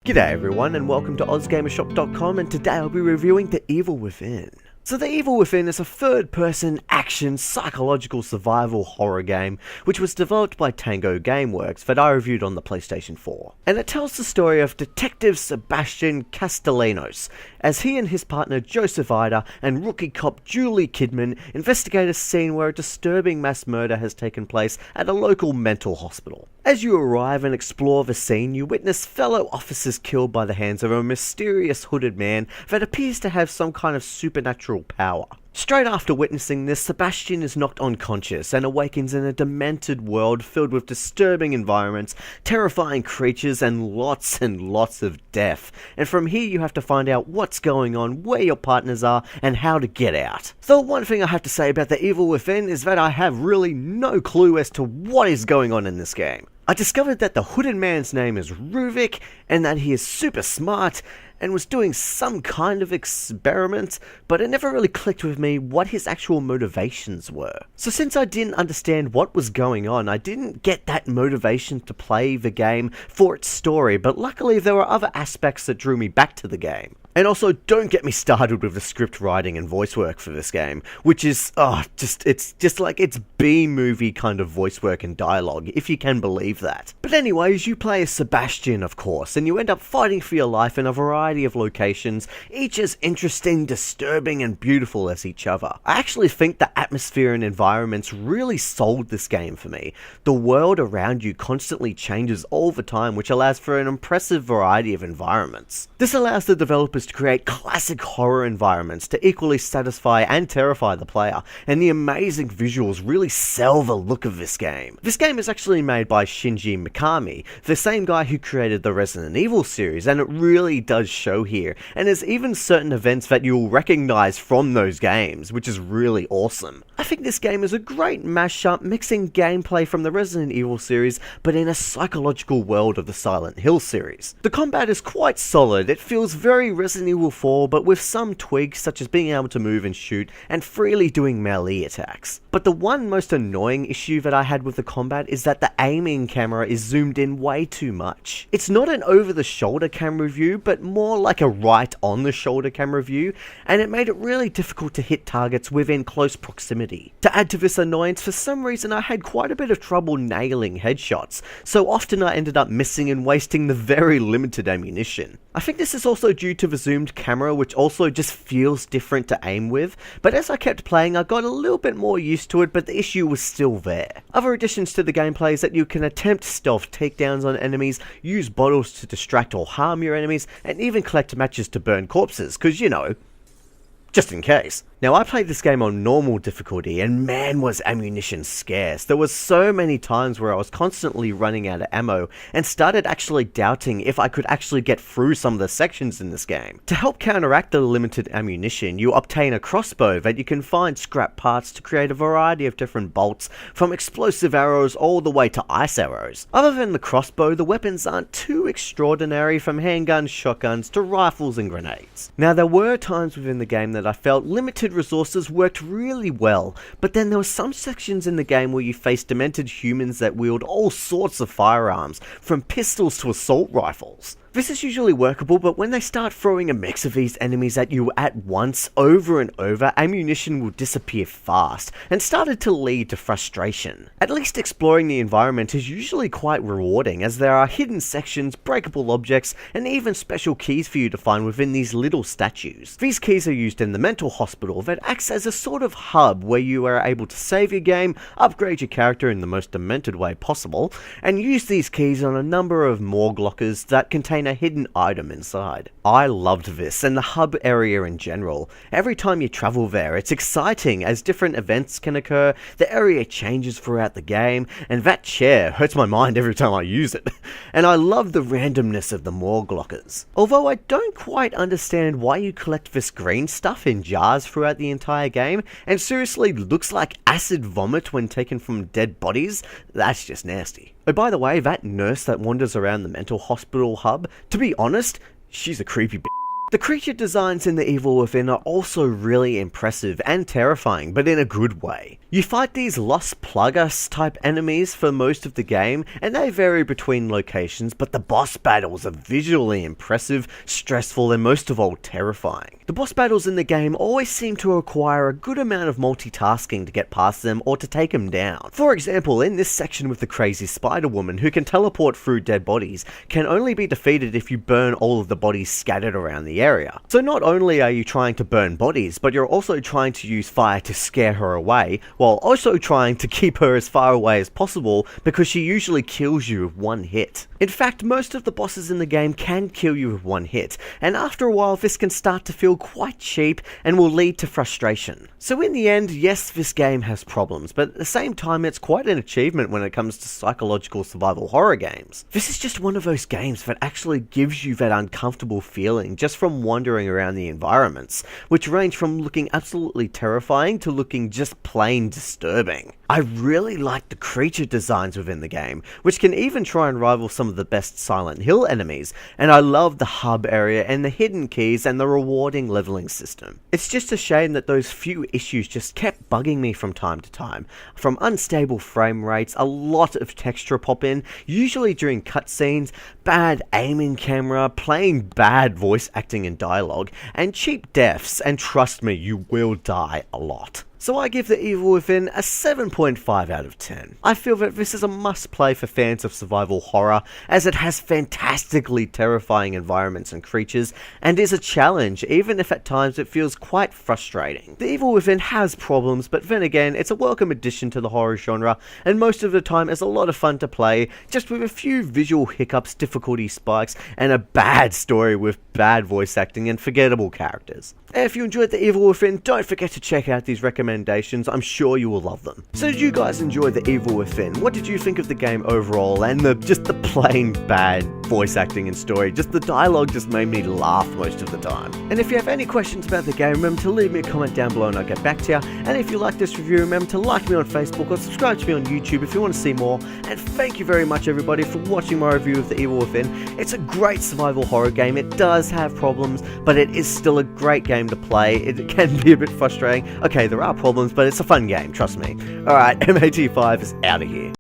G'day everyone and welcome to ozgameshop.com, and today I'll be reviewing The Evil Within. So The Evil Within is a third-person action psychological survival horror game which was developed by Tango Gameworks that I reviewed on the PlayStation 4. And it tells the story of Detective Sebastian Castellanos as he and his partner Joseph Ida and rookie cop Julie Kidman investigate a scene where a disturbing mass murder has taken place at a local mental hospital. As you arrive and explore the scene, you witness fellow officers killed by the hands of a mysterious hooded man that appears to have some kind of supernatural power. Straight after witnessing this, Sebastian is knocked unconscious and awakens in a demented world filled with disturbing environments, terrifying creatures, and lots of death. And from here you have to find out what's going on, where your partners are, and how to get out. So one thing I have to say about The Evil Within is that I have really no clue as to what is going on in this game. I discovered that the hooded man's name is Ruvik, and that he is super smart, and was doing some kind of experiment, but it never really clicked with me what his actual motivations were. So since I didn't understand what was going on, I didn't get that motivation to play the game for its story, but luckily there were other aspects that drew me back to the game. And also, don't get me started with the script writing and voice work for this game, which is, it's just like it's B-movie kind of voice work and dialogue, if you can believe that. But anyways, you play as Sebastian, of course, and you end up fighting for your life in a variety of locations, each as interesting, disturbing, and beautiful as each other. I actually think the atmosphere and environments really sold this game for me. The world around you constantly changes all the time, which allows for an impressive variety of environments. This allows the developers to create classic horror environments to equally satisfy and terrify the player, and the amazing visuals really sell the look of this game. This game is actually made by Shinji Mikami, the same guy who created the Resident Evil series, and it really does show here, and there's even certain events that you'll recognize from those games, which is really awesome. I think this game is a great mashup, mixing gameplay from the Resident Evil series, but in a psychological world of the Silent Hill series. The combat is quite solid. It feels very Resident Evil 4, but with some tweaks such as being able to move and shoot, and freely doing melee attacks. But the one most annoying issue that I had with the combat is that the aiming camera is zoomed in way too much. It's not an over-the-shoulder camera view, but more like a right-on-the-shoulder camera view, and it made it really difficult to hit targets within close proximity. To add to this annoyance, for some reason I had quite a bit of trouble nailing headshots, so often I ended up missing and wasting the very limited ammunition. I think this is also due to the zoomed camera, which also just feels different to aim with, but as I kept playing I got a little bit more used to it, but the issue was still there. Other additions to the gameplay is that you can attempt stealth takedowns on enemies, use bottles to distract or harm your enemies, and even collect matches to burn corpses, cause you know, just in case. Now I played this game on normal difficulty, and man was ammunition scarce. There was so many times where I was constantly running out of ammo and started actually doubting if I could actually get through some of the sections in this game. To help counteract the limited ammunition, you obtain a crossbow that you can find scrap parts to create a variety of different bolts, from explosive arrows all the way to ice arrows. Other than the crossbow, the weapons aren't too extraordinary, from handguns, shotguns to rifles and grenades. Now there were times within the game that I felt limited resources worked really well, but then there were some sections in the game where you face demented humans that wield all sorts of firearms, from pistols to assault rifles. This is usually workable, but when they start throwing a mix of these enemies at you at once, over and over, ammunition will disappear fast, and started to lead to frustration. At least exploring the environment is usually quite rewarding, as there are hidden sections, breakable objects, and even special keys for you to find within these little statues. These keys are used in the mental hospital that acts as a sort of hub where you are able to save your game, upgrade your character in the most demented way possible, and use these keys on a number of morgue lockers that contain a hidden item inside. I loved this, and the hub area in general. Every time you travel there, it's exciting as different events can occur, the area changes throughout the game, and that chair hurts my mind every time I use it. And I love the randomness of the morgue lockers. Although I don't quite understand why you collect this green stuff in jars throughout the entire game, and seriously looks like acid vomit when taken from dead bodies, that's just nasty. Oh, by the way, that nurse that wanders around the mental hospital hub, to be honest, she's a creepy bitch. The creature designs in The Evil Within are also really impressive and terrifying, but in a good way. You fight these Lost Plagas type enemies for most of the game, and they vary between locations, but the boss battles are visually impressive, stressful, and most of all terrifying. The boss battles in the game always seem to require a good amount of multitasking to get past them or to take them down. For example, in this section with the crazy spider woman who can teleport through dead bodies, can only be defeated if you burn all of the bodies scattered around the area. So not only are you trying to burn bodies, but you're also trying to use fire to scare her away, while also trying to keep her as far away as possible because she usually kills you with one hit. In fact, most of the bosses in the game can kill you with one hit, and after a while this can start to feel quite cheap and will lead to frustration. So in the end, yes, this game has problems, but at the same time it's quite an achievement when it comes to psychological survival horror games. This is just one of those games that actually gives you that uncomfortable feeling just from wandering around the environments, which range from looking absolutely terrifying to looking just plain disturbing. I really like the creature designs within the game, which can even try and rival some of the best Silent Hill enemies, and I love the hub area and the hidden keys and the rewarding leveling system. It's just a shame that those few issues just kept bugging me from time to time, from unstable frame rates, a lot of texture pop in, usually during cutscenes, bad aiming camera, plain bad voice acting and dialogue, and cheap deaths, and trust me, you will die a lot. So I give The Evil Within a 7.5 out of 10. I feel that this is a must-play for fans of survival horror, as it has fantastically terrifying environments and creatures, and is a challenge, even if at times it feels quite frustrating. The Evil Within has problems, but then again, it's a welcome addition to the horror genre, and most of the time it's a lot of fun to play, just with a few visual hiccups, difficulty spikes, and a bad story with bad voice acting and forgettable characters. And if you enjoyed The Evil Within, don't forget to check out these recommendations, I'm sure you will love them. So did you guys enjoy The Evil Within? What did you think of the game overall, and just the plain bad voice acting and story? Just the dialogue just made me laugh most of the time. And if you have any questions about the game, remember to leave me a comment down below and I'll get back to you. And if you like this review, remember to like me on Facebook or subscribe to me on YouTube if you want to see more. And thank you very much everybody for watching my review of The Evil Within. It's a great survival horror game. It does have problems, but it is still a great game to play. It can be a bit frustrating. Okay, there are problems, but it's a fun game, trust me. Alright, MAT5 is out of here.